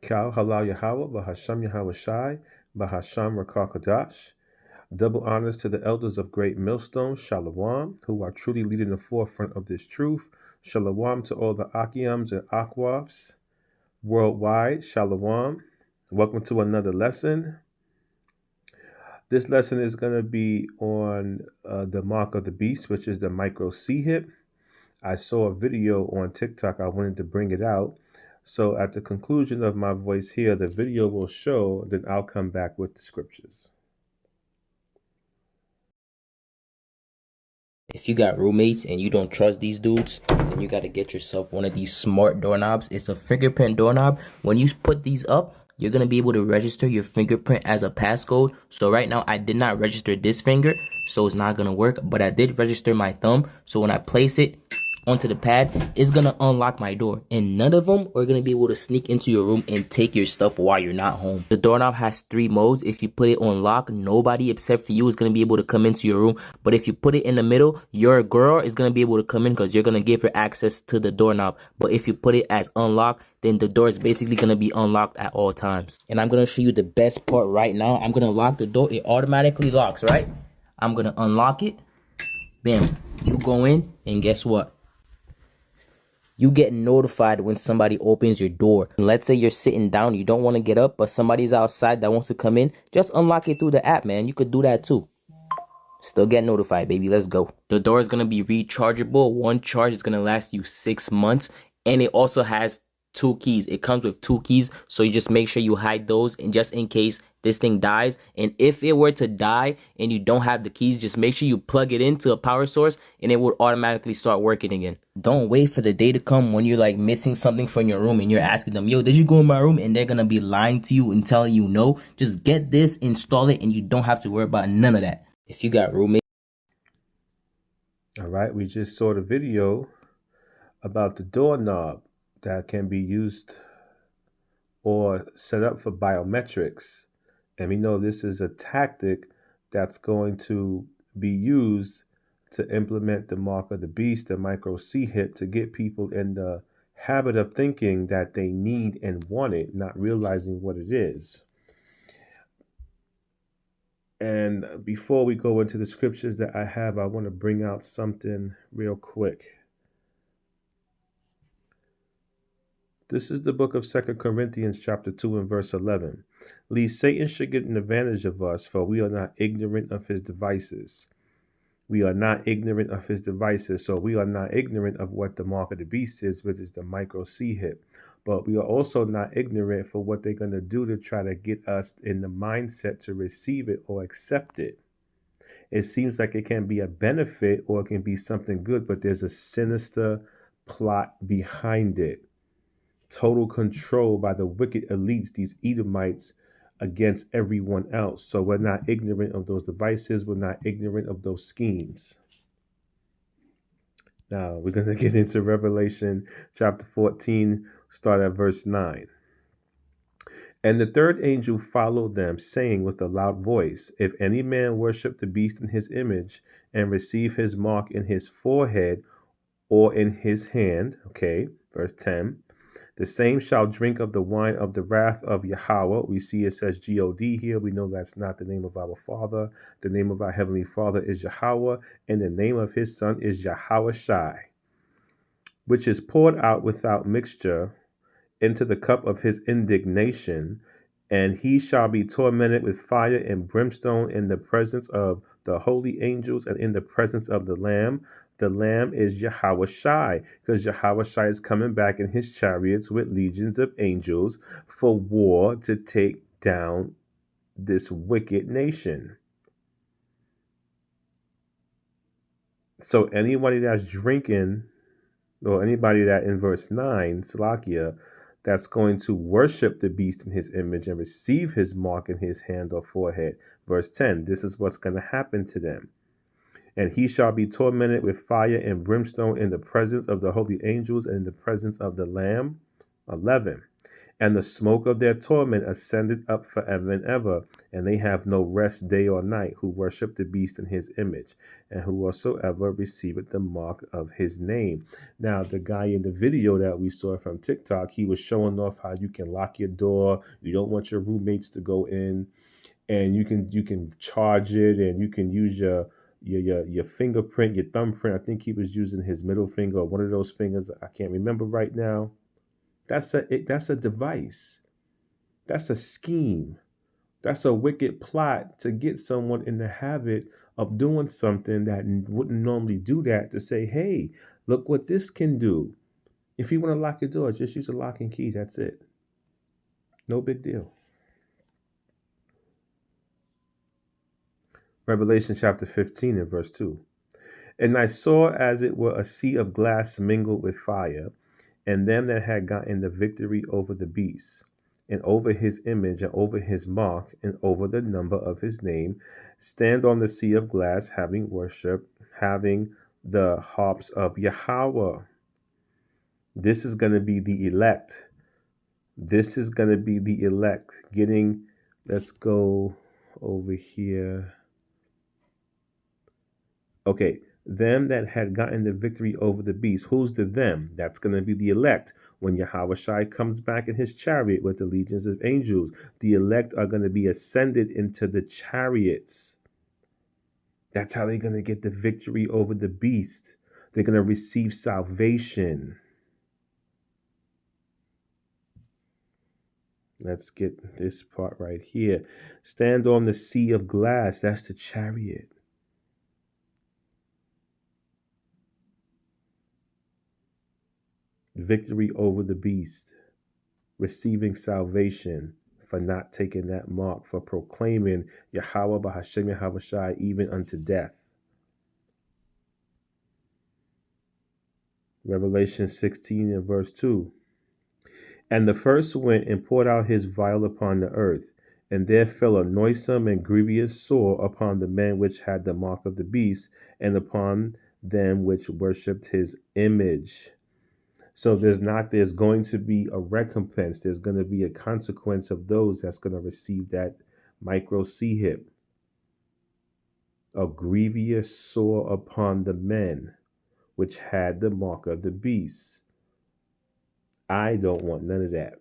Kal Halal Yahweh, Bahasham Yahweh Shai, Bahasham Rakar Kadash. Double honors to the elders of Great Millstone, Shalom, who are truly leading the forefront of this truth. Shalom to all the Akiams and Akwafs worldwide. Shalom. Welcome to another lesson. This lesson is going to be on the mark of the beast, which is the micro C hip. I saw a video on TikTok. I wanted to bring it out. So at the conclusion of my voice here, the video will show, then I'll come back with the scriptures. If you got roommates and you don't trust these dudes, then you got to get yourself one of these smart doorknobs. It's a fingerprint doorknob. When you put these up, you're going to be able to register your fingerprint as a passcode. So right now, I did not register this finger, so it's not going to work. But I did register my thumb. So when I place it onto the pad, it's going to unlock my door. And none of them are going to be able to sneak into your room and take your stuff while you're not home. The doorknob has 3 modes. If you put it on lock, nobody except for you is going to be able to come into your room. But if you put it in the middle, your girl is going to be able to come in because you're going to give her access to the doorknob. But if you put it as unlocked, then the door is basically going to be unlocked at all times. And I'm going to show you the best part right now. I'm going to lock the door. It automatically locks, right? I'm going to unlock it. Bam. You go in and guess what? You get notified when somebody opens your door. Let's say you're sitting down, you don't want to get up, but somebody's outside that wants to come in. Just unlock it through the app, man. You could do that too. Still get notified, baby. Let's go. The door is going to be rechargeable. One charge is going to last you 6 months. And it also has 2 keys. It comes with 2 keys. So you just make sure you hide those. And just in case this thing dies, and if it were to die and you don't have the keys, just make sure you plug it into a power source and it would automatically start working again. Don't wait for the day to come when you're like missing something from your room and you're asking them, yo, did you go in my room? And they're going to be lying to you and telling you no. Just get this, install it, and you don't have to worry about none of that. If you got roommates. All right, we just saw the video about the doorknob that can be used or set up for biometrics. And we know this is a tactic that's going to be used to implement the mark of the beast, the micro C hip, to get people in the habit of thinking that they need and want it, not realizing what it is. And before we go into the scriptures that I have, I want to bring out something real quick. This is the book of 2 Corinthians chapter 2 and verse 11. Lest Satan should get an advantage of us, for we are not ignorant of his devices. We are not ignorant of his devices. So we are not ignorant of what the mark of the beast is, which is the micro C hip. But we are also not ignorant for what they're going to do to try to get us in the mindset to receive it or accept it. It seems like it can be a benefit or it can be something good, but there's a sinister plot behind it. Total control by the wicked elites, these Edomites, against everyone else. So we're not ignorant of those devices. We're not ignorant of those schemes. Now we're going to get into Revelation chapter 14, start at verse 9. And the third angel followed them, saying with a loud voice, if any man worship the beast in his image and receive his mark in his forehead or in his hand, okay, verse 10, the same shall drink of the wine of the wrath of Yahweh. We see it says G-O-D here. We know that's not the name of our Father. The name of our Heavenly Father is Yahweh, and the name of his Son is Yahweh Shai, which is poured out without mixture into the cup of his indignation, and he shall be tormented with fire and brimstone in the presence of the holy angels and in the presence of the Lamb. The Lamb is Yahweh Shai, because Yahweh Shai is coming back in his chariots with legions of angels for war to take down this wicked nation. So anybody that's drinking, or anybody that in verse 9, Salakia, that's going to worship the beast in his image and receive his mark in his hand or forehead. Verse 10, this is what's going to happen to them. And he shall be tormented with fire and brimstone in the presence of the holy angels and in the presence of the Lamb. 11. And the smoke of their torment ascended up forever and ever, and they have no rest day or night, who worship the beast in his image, and whosoever receiveth the mark of his name. Now, the guy in the video that we saw from TikTok, he was showing off how you can lock your door. You don't want your roommates to go in, and you can charge it, and you can use your fingerprint, your thumbprint. I think he was using his middle finger or one of those fingers. I can't remember right now. That's a device. That's a scheme. That's a wicked plot to get someone in the habit of doing something that wouldn't normally do that, to say, hey, look what this can do. If you want to lock your door, just use a lock and key. That's it. No big deal. Revelation chapter 15 and verse 2. And I saw as it were a sea of glass mingled with fire, and them that had gotten the victory over the beast, and over his image, and over his mark, and over the number of his name, stand on the sea of glass, having worship, having the harps of Yahweh. This is going to be the elect. This is going to be the elect. Let's go over here. Okay, them that had gotten the victory over the beast. Who's the them? That's going to be the elect. When Yahweh Shai comes back in his chariot with the legions of angels, the elect are going to be ascended into the chariots. That's how they're going to get the victory over the beast. They're going to receive salvation. Let's get this part right here. Stand on the sea of glass. That's the chariot. Victory over the beast. Receiving salvation for not taking that mark, for proclaiming Yahweh Bahashem Yahweh Shai even unto death. Revelation 16 and verse 2. And the first went and poured out his vial upon the earth, and there fell a noisome and grievous sore upon the men which had the mark of the beast, and upon them which worshipped his image. So there's going to be a recompense. There's going to be a consequence of those that's going to receive that micro C hip. A grievous sore upon the men which had the mark of the beast. I don't want none of that.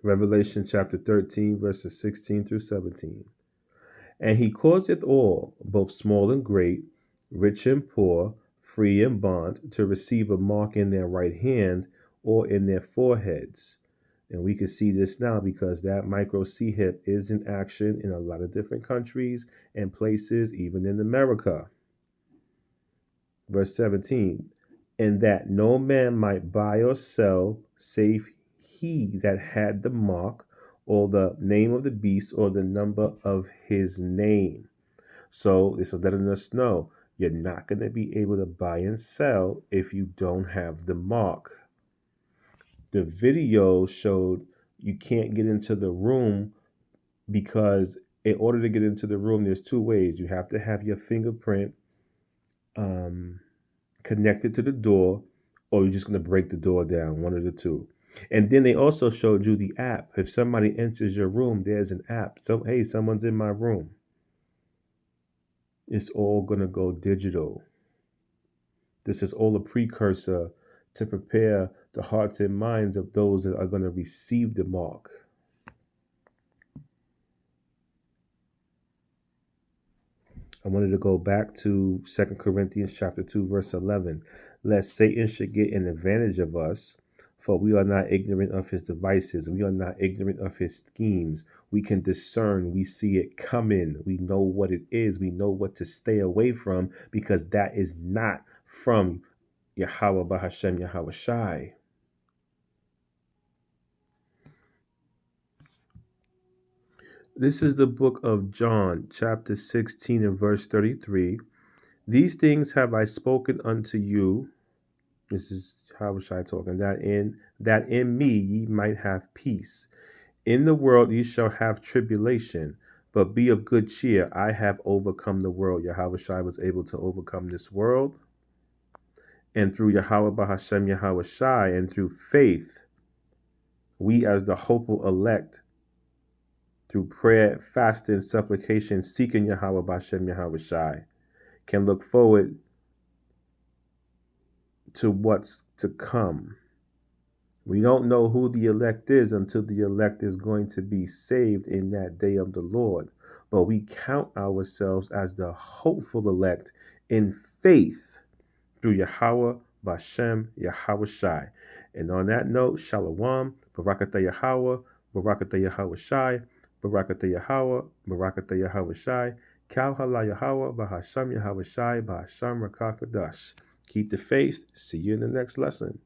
Revelation chapter 13, verses 16 through 17. And he causeth all, both small and great, rich and poor, free and bond, to receive a mark in their right hand or in their foreheads. And we can see this now because that micro C hip is in action in a lot of different countries and places, even in America. Verse 17. And that no man might buy or sell, save he that had the mark, or the name of the beast, or the number of his name. So this is letting us know you're not going to be able to buy and sell if you don't have the mark. The video showed you can't get into the room because in order to get into the room, there's two ways. You have to have your fingerprint connected to the door, or you're just going to break the door down, one of the two. And then they also showed you the app. If somebody enters your room, there's an app. So, hey, someone's in my room. It's all going to go digital. This is all a precursor to prepare the hearts and minds of those that are going to receive the mark. I wanted to go back to 2 Corinthians chapter 2, verse 11. Lest Satan should get an advantage of us, for we are not ignorant of his devices. We are not ignorant of his schemes. We can discern. We see it coming. We know what it is. We know what to stay away from, because that is not from Yahweh Bahashem Yahweh Shai. This is the book of John, chapter 16 and verse 33. These things have I spoken unto you. This is Yahweh Shai talking, that in me ye might have peace. In the world ye shall have tribulation, but be of good cheer. I have overcome the world. Yahweh Shai was able to overcome this world. And through Yahweh Bahashem Yahweh Shai, and through faith, we as the hopeful elect, through prayer, fasting, supplication, seeking Yahweh Bahashem Yahweh Shai, can look forward to what's to come. We don't know who the elect is until the elect is going to be saved in that day of the Lord. But we count ourselves as the hopeful elect in faith through Yahweh Bashem Yahweh Shai. And on that note, Shalom, Barakatah Yahweh, Barakatah Yahweh Shai, Barakatah Yahweh, Barakatah Yahweh Shai, Kal Hala Yahweh, Bahasham Yahweh Shai, Bahasham Rakakadash. Keep the faith. See you in the next lesson.